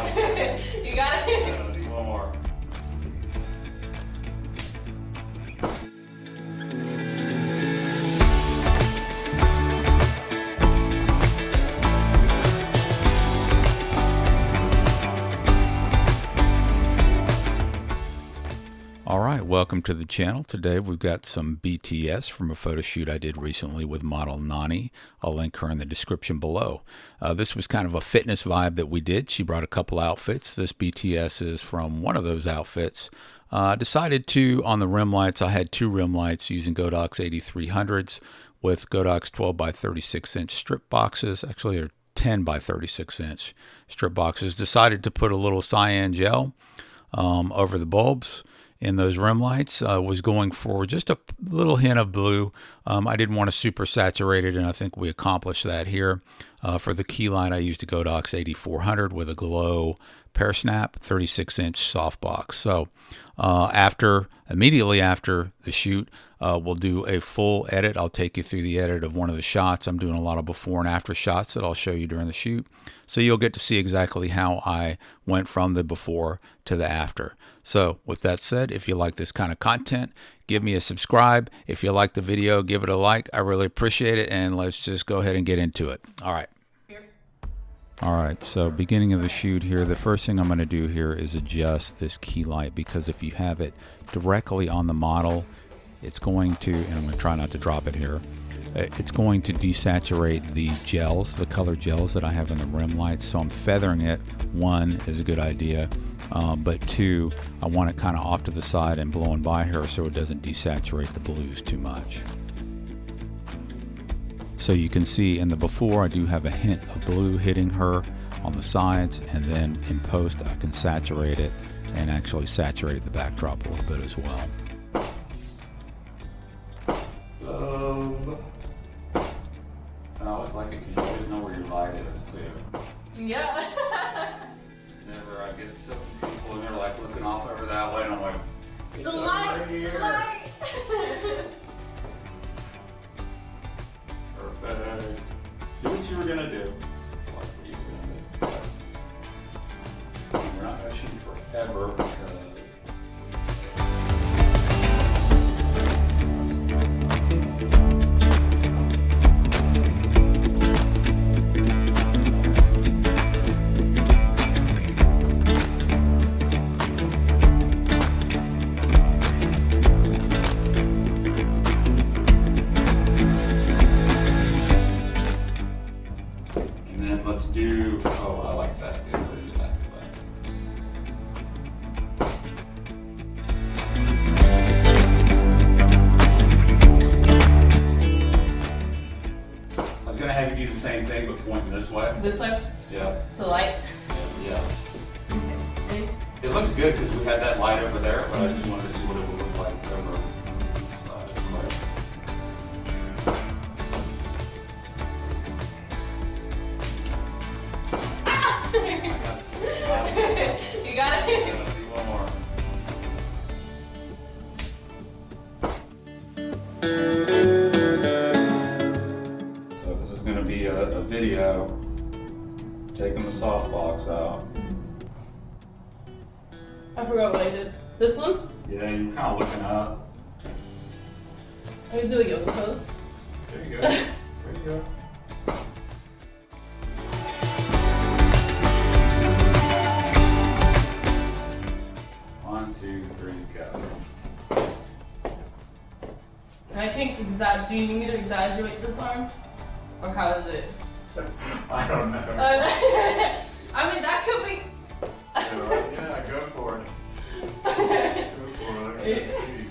You got it? Do one more. All right, welcome to the channel. Today we've got some BTS from a photo shoot I did recently with model Nani. I'll link her in the description below. This was kind of a fitness vibe that we did. She brought a couple outfits. This BTS is from one of those outfits. Decided to, on the rim lights, I had two rim lights using Godox 8300s with Godox 12 by 36 inch strip boxes. Actually, they're 10 by 36 inch strip boxes. Decided to put a little cyan gel over the bulbs in those rim lights. Was going for just a little hint of blue. I didn't want to super saturate it, and I think we accomplished that here. For the key light, I used a Godox 8400 with a glow pear snap 36 inch softbox. So immediately after the shoot, we'll do a full edit. I'll take you through the edit of one of the shots. I'm doing a lot of before and after shots that I'll show you during the shoot. So you'll get to see exactly how I went from the before to the after. So with that said, if you like this kind of content, give me a subscribe. If you like the video, give it a like. I really appreciate it. And let's just go ahead and get into it. All right. All right, so beginning of the shoot here, the first thing I'm going to do here is adjust this key light, because if you have it directly on the model, it's going to, and I'm going to try not to drop it here, it's going to desaturate the gels, the color gels that I have in the rim lights. So I'm feathering it. One is a good idea, but two, I want it kind of off to the side and blowing by her so it doesn't desaturate the blues too much. So you can see in the before, I do have a hint of blue hitting her on the sides, and then in post I can saturate it and actually saturate the backdrop a little bit as well. I always like it because you always know where your light is too. Yeah. Never, I get some people and they're like looking off over that way, and I'm like, The light, right here. the light. Perfect. Do what you were gonna do. Like what you were gonna do. We're not gonna shoot forever because let's do, oh, I like that. Good, we'll do that. I was going to have you do the same thing, but pointing this way. This way? Yeah. The light? Yes. Okay. It looks good because we had that light over there, but I just wanted to see what it would look like over the side. You got it? Let's do one more. So this is going to be a video taking the softbox out. I forgot what I did. This one? Yeah, you're kind of looking up. I can do a yoga pose. There you go. There you go. One, two, three, go. And I think do you need me to exaggerate this arm? Or how is it? I don't know. I mean, that could be. Yeah, go for it. Go for it. Let's see.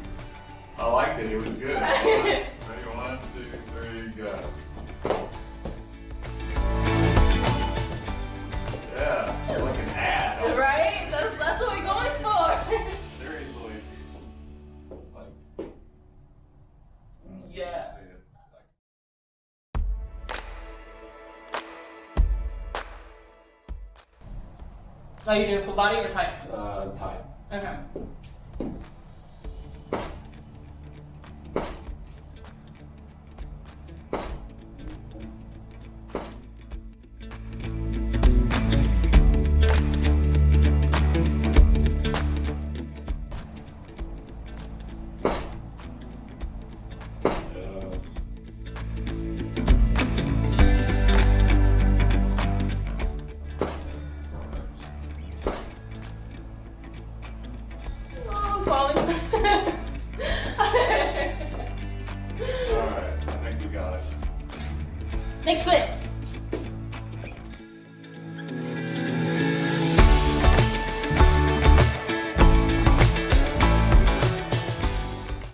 I liked it. It was good. Ready? One, two, three, go. Yeah, it's like an ad. Right? That's what we're going for. Seriously. Like, yeah. Are you doing full body or tight? Tight. Okay. Next flip.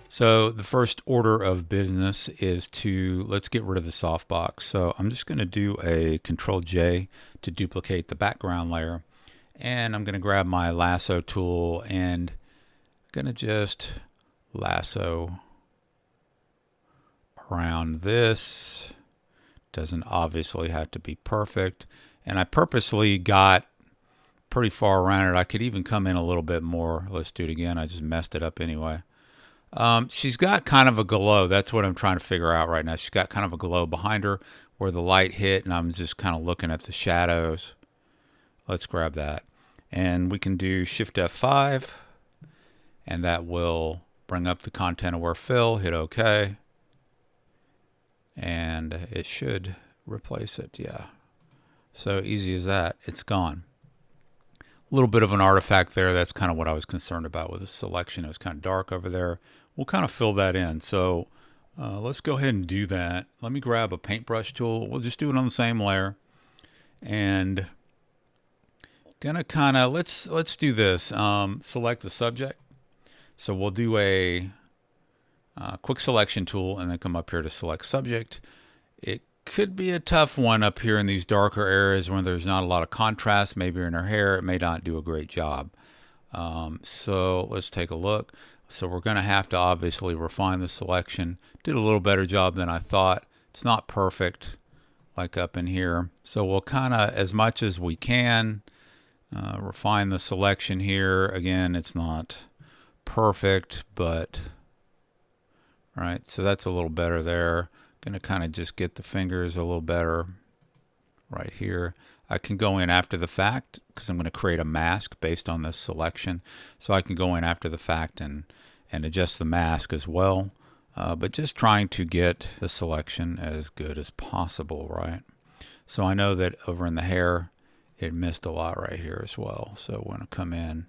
So the first order of business is let's get rid of the softbox. So I'm just going to do a Control J to duplicate the background layer. And I'm going to grab my lasso tool and I'm going to just lasso around this. Doesn't obviously have to be perfect. And I purposely got pretty far around it. I could even come in a little bit more. Let's do it again. I just messed it up anyway. She's got kind of a glow. That's what I'm trying to figure out right now. She's got kind of a glow behind her where the light hit, and I'm just kind of looking at the shadows. Let's grab that. And we can do Shift F5, and that will bring up the content aware fill. Hit OK. And it should replace it. Yeah. So easy as that. It's gone. A little bit of an artifact there. That's kind of what I was concerned about with the selection. It was kind of dark over there. We'll kind of fill that in. So let's go ahead and do that. Let me grab a paintbrush tool. We'll just do it on the same layer. And gonna kind of, let's do this. Select the subject. So we'll do a quick selection tool and then come up here to select subject. It could be a tough one up here in these darker areas where there's not a lot of contrast. Maybe in her hair, it may not do a great job. So let's take a look. So we're going to have to obviously refine the selection. Did a little better job than I thought. It's not perfect like up in here. So we'll kind of, as much as we can, refine the selection here. Again, it's not perfect, but all right. So that's a little better there. Going to kind of just get the fingers a little better right here. I can go in after the fact because I'm going to create a mask based on this selection. So I can go in after the fact and adjust the mask as well. But just trying to get the selection as good as possible, right? So I know that over in the hair, it missed a lot right here as well. So we're going to come in,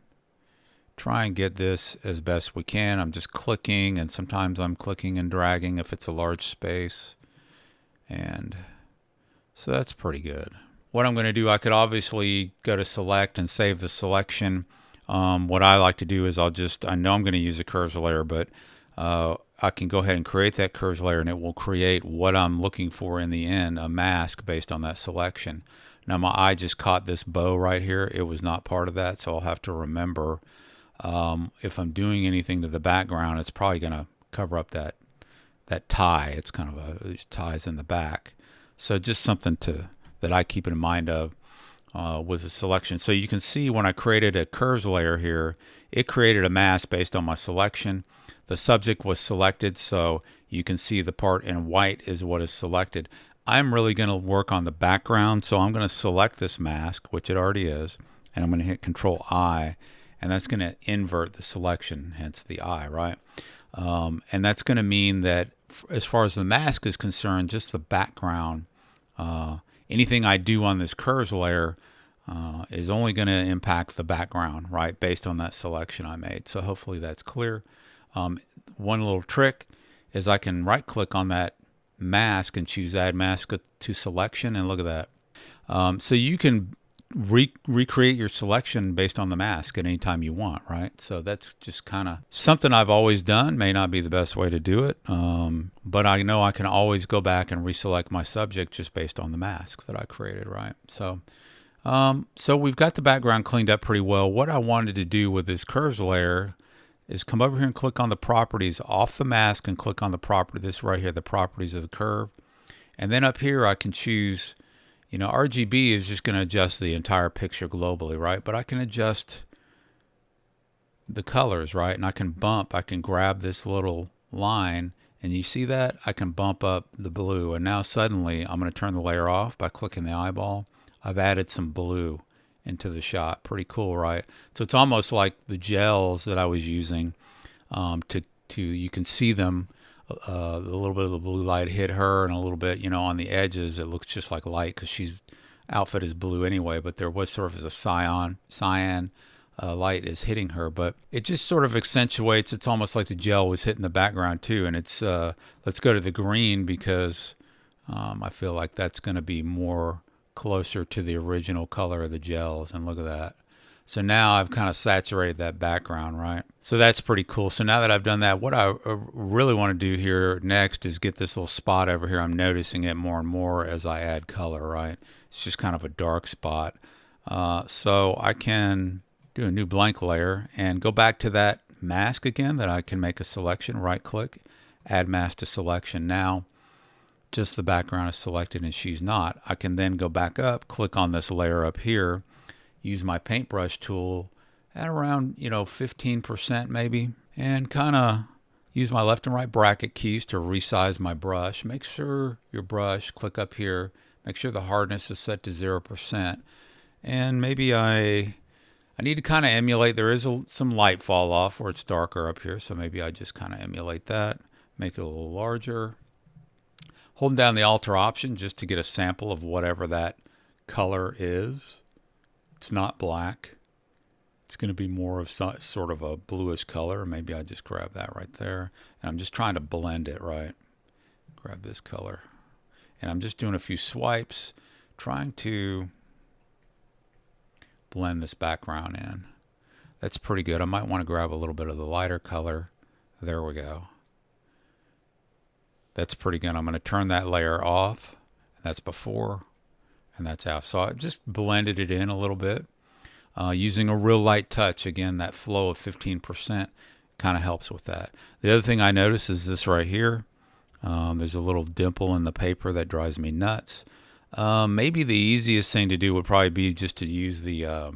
try and get this as best we can. I'm just clicking, and sometimes I'm clicking and dragging if it's a large space. And so that's pretty good. What I'm going to do, I could obviously go to select and save the selection. What I like to do is I know I'm going to use a curves layer, but I can go ahead and create that curves layer, and it will create what I'm looking for in the end, a mask based on that selection. Now my eye just caught this bow right here. It was not part of that, so I'll have to remember if I'm doing anything to the background, it's probably going to cover up that tie. It's kind of these ties in the back. So just something that I keep in mind of with the selection. So you can see when I created a curves layer here, it created a mask based on my selection. The subject was selected, so you can see the part in white is what is selected. I'm really going to work on the background, so I'm going to select this mask, which it already is, and I'm going to hit Control I, and that's going to invert the selection, hence the I, right? And that's going to mean that as far as the mask is concerned, just the background, anything I do on this curves layer is only going to impact the background, right, based on that selection I made. So hopefully that's clear. One little trick is I can right click on that mask and choose add mask to selection, and look at that. So you can recreate your selection based on the mask at any time you want, right? So that's just kind of something I've always done. May not be the best way to do it, but I know I can always go back and reselect my subject just based on the mask that I created, right? So so we've got the background cleaned up pretty well. What I wanted to do with this curves layer is come over here and click on the properties off the mask and click on the property, this right here, the properties of the curve. And then up here I can choose, you know, RGB is just going to adjust the entire picture globally, right? But I can adjust the colors, right? And I can grab this little line, and you see that? I can bump up the blue, and now suddenly I'm going to turn the layer off by clicking the eyeball. I've added some blue into the shot. Pretty cool, right? So it's almost like the gels that I was using you can see them, a little bit of the blue light hit her, and a little bit, you know, on the edges it looks just like light because she's outfit is blue anyway, but there was sort of a cyan light is hitting her, but it just sort of accentuates. It's almost like the gel was hitting the background too. And it's let's go to the green because I feel like that's going to be more closer to the original color of the gels, and look at that. So now I've kind of saturated that background, right? So that's pretty cool. So now that I've done that, what I really want to do here next is get this little spot over here. I'm noticing it more and more as I add color, right? It's just kind of a dark spot. So I can do a new blank layer and go back to that mask again that I can make a selection, right click, add mask to selection. Now just the background is selected and she's not. I can then go back up, click on this layer up here, use my paintbrush tool at around 15% maybe, and kind of use my left and right bracket keys to resize my brush. Make sure your brush, click up here, make sure the hardness is set to 0%, and maybe I need to kind of emulate, there is some light fall off where it's darker up here, so maybe I just kind of emulate that, make it a little larger. Holding down the alter option just to get a sample of whatever that color is. It's not black. It's going to be more of sort of a bluish color. Maybe I just grab that right there. And I'm just trying to blend it, right? Grab this color. And I'm just doing a few swipes, trying to blend this background in. That's pretty good. I might want to grab a little bit of the lighter color. There we go. That's pretty good. I'm going to turn that layer off. That's before and that's after. So I just blended it in a little bit using a real light touch. Again, that flow of 15% kind of helps with that. The other thing I notice is this right here. There's a little dimple in the paper that drives me nuts. Maybe the easiest thing to do would probably be just to use the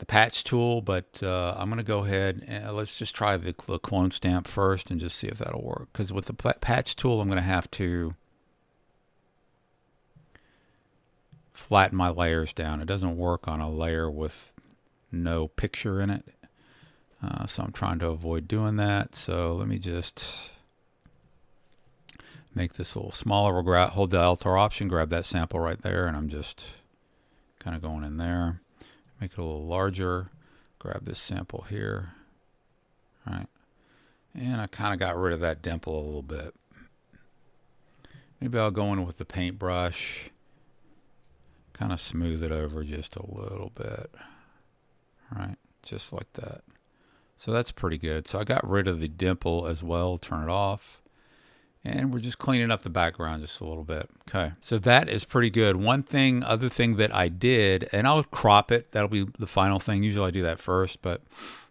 patch tool, but I'm going to go ahead and let's just try the clone stamp first and just see if that'll work. Because with the patch tool, I'm going to have to flatten my layers down. It doesn't work on a layer with no picture in it. So I'm trying to avoid doing that. So let me just make this a little smaller. We'll hold the alter option, grab that sample right there, and I'm just kind of going in there. Make it a little larger. Grab this sample here. All right. And I kind of got rid of that dimple a little bit. Maybe I'll go in with the paintbrush. Kind of smooth it over just a little bit. All right. Just like that. So that's pretty good. So I got rid of the dimple as well. Turn it off. And we're just cleaning up the background just a little bit. Okay, so that is pretty good. Other thing that I did, and I'll crop it. That'll be the final thing. Usually I do that first, but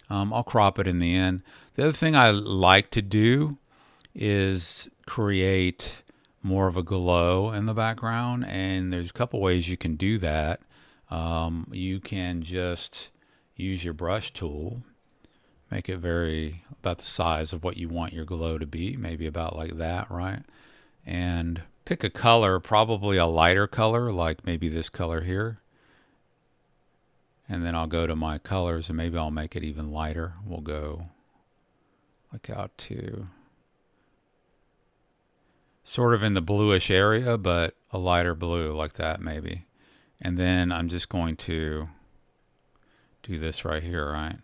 I'll crop it in the end. The other thing I like to do is create more of a glow in the background. And there's a couple ways you can do that. You can just use your brush tool. Make it about the size of what you want your glow to be, maybe about like that, right? And pick a color, probably a lighter color, like maybe this color here. And then I'll go to my colors and maybe I'll make it even lighter. We'll go like out to sort of in the bluish area, but a lighter blue like that maybe. And then I'm just going to do this right here, right?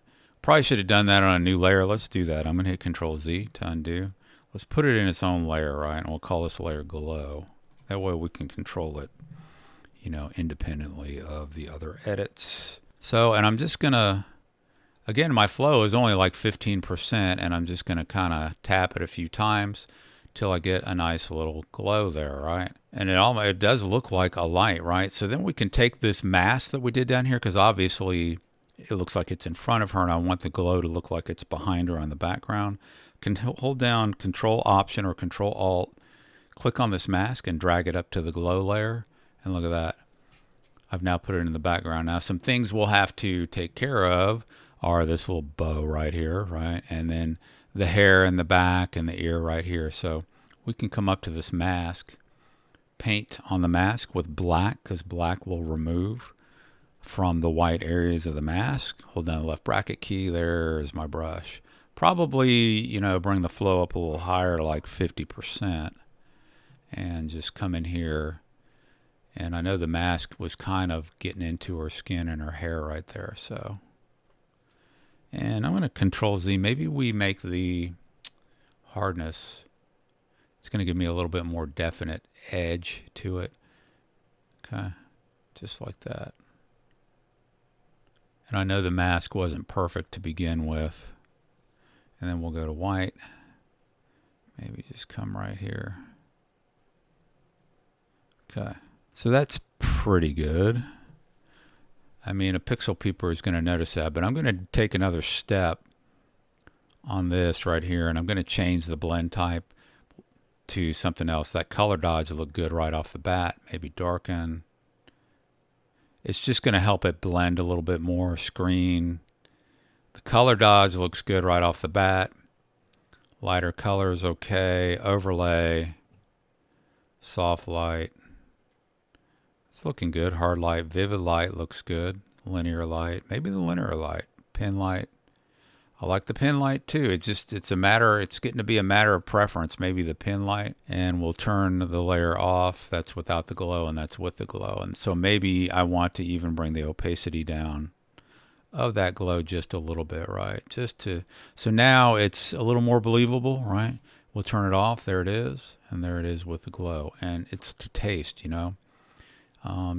Probably should have done that on a new layer. Let's do that. I'm going to hit Control Z to undo. Let's put it in its own layer, right? And we'll call this layer Glow. That way we can control it, independently of the other edits. So, and I'm just going to, again, my flow is only like 15%, and I'm just going to kind of tap it a few times till I get a nice little glow there, right? And it does look like a light, right? So then we can take this mask that we did down here, because obviously it looks like it's in front of her, and I want the glow to look like it's behind her on the background. Can hold down Control Option or Control Alt, click on this mask and drag it up to the glow layer, and look at that. I've now put it in the background. Now some things we'll have to take care of are this little bow right here, right? And then the hair in the back and the ear right here. So we can come up to this mask, paint on the mask with black, because black will remove from the white areas of the mask. Hold down the left bracket key. There is my brush. Probably, bring the flow up a little higher to like 50%. And just come in here. And I know the mask was kind of getting into her skin and her hair right there. So, and I'm going to Control Z. Maybe we make the hardness It's going to give me a little bit more definite edge to it. Okay, just like that. And I know the mask wasn't perfect to begin with. And then we'll go to white. Maybe just come right here. Okay, so that's pretty good. I mean, a pixel peeper is going to notice that, but I'm going to take another step on this right here, and I'm going to change the blend type to something else. That color dodge will look good right off the bat. Maybe darken. It's just going to help it blend a little bit more. Screen. The color dodge looks good right off the bat. Lighter color is okay. Overlay. Soft light. It's looking good. Hard light. Vivid light looks good. Linear light. Maybe the linear light. Pin light. I like the pin light too. It's getting to be a matter of preference. Maybe the pin light, and we'll turn the layer off. That's without the glow, and that's with the glow. And so maybe I want to even bring the opacity down of that glow just a little bit, right? So now it's a little more believable, right? We'll turn it off. There it is, and there it is with the glow. And it's to taste, you know.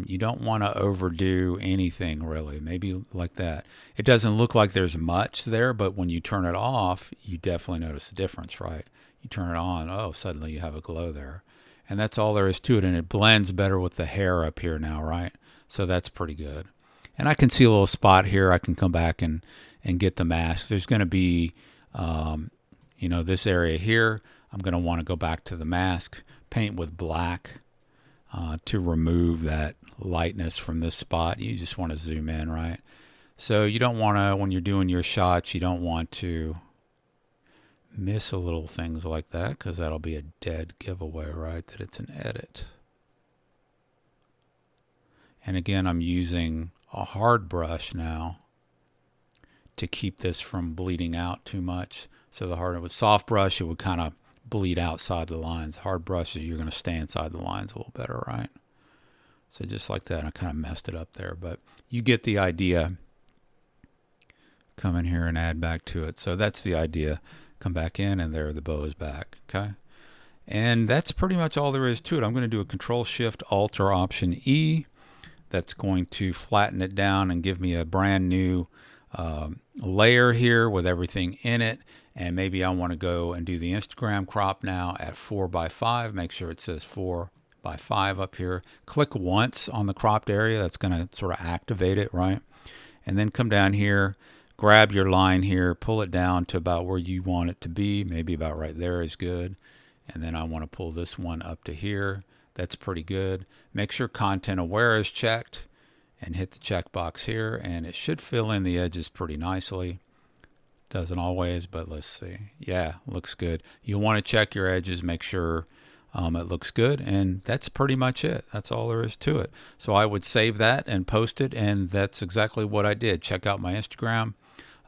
You don't want to overdo anything really, maybe like that. It doesn't look like there's much there, but when you turn it off, you definitely notice the difference, right? You turn it on, oh, suddenly you have a glow there. And that's all there is to it, and it blends better with the hair up here now, right? So that's pretty good. And I can see a little spot here. I can come back and get the mask. There's going to be, you know, this area here. I'm going to want to go back to the mask, paint with black. To remove that lightness from this spot. You just want to zoom in, right? So you don't want to, when you're doing your shots, you don't want to miss a little things like that, because that'll be a dead giveaway, right? That it's an edit. And again, I'm using a hard brush now to keep this from bleeding out too much. So with soft brush, it would kind of bleed outside the lines. Hard brushes, you're going to stay inside the lines a little better, right? So just like that. I kind of messed it up there, but you get the idea. Come in here and add back to it. So that's the idea. Come back in, and there the bow is back. Okay, and that's pretty much all there is to it. I'm going to do a Control Shift Alt or Option E. That's going to flatten it down and give me a brand new layer here with everything in it. And maybe I want to go and do the Instagram crop now at 4:5. Make sure it says 4:5 up here. Click once on the cropped area. That's going to sort of activate it, right? And then come down here, grab your line here, pull it down to about where you want it to be. Maybe about right there is good. And then I want to pull this one up to here. That's pretty good. Make sure Content Aware is checked and hit the checkbox here. And it should fill in the edges pretty nicely. Doesn't always, but let's see. Yeah, looks good. You want to check your edges, make sure it looks good, and that's pretty much it. That's all there is to it. So I would save that and post it, and that's exactly what I did. Check out my Instagram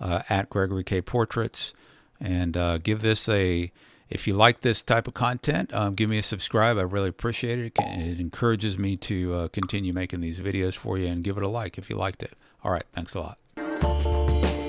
at Gregory K Portraits, and give this if you like this type of content, give me a subscribe. I really appreciate it. It encourages me to continue making these videos for you, and give it a like if you liked it. All right, thanks a lot.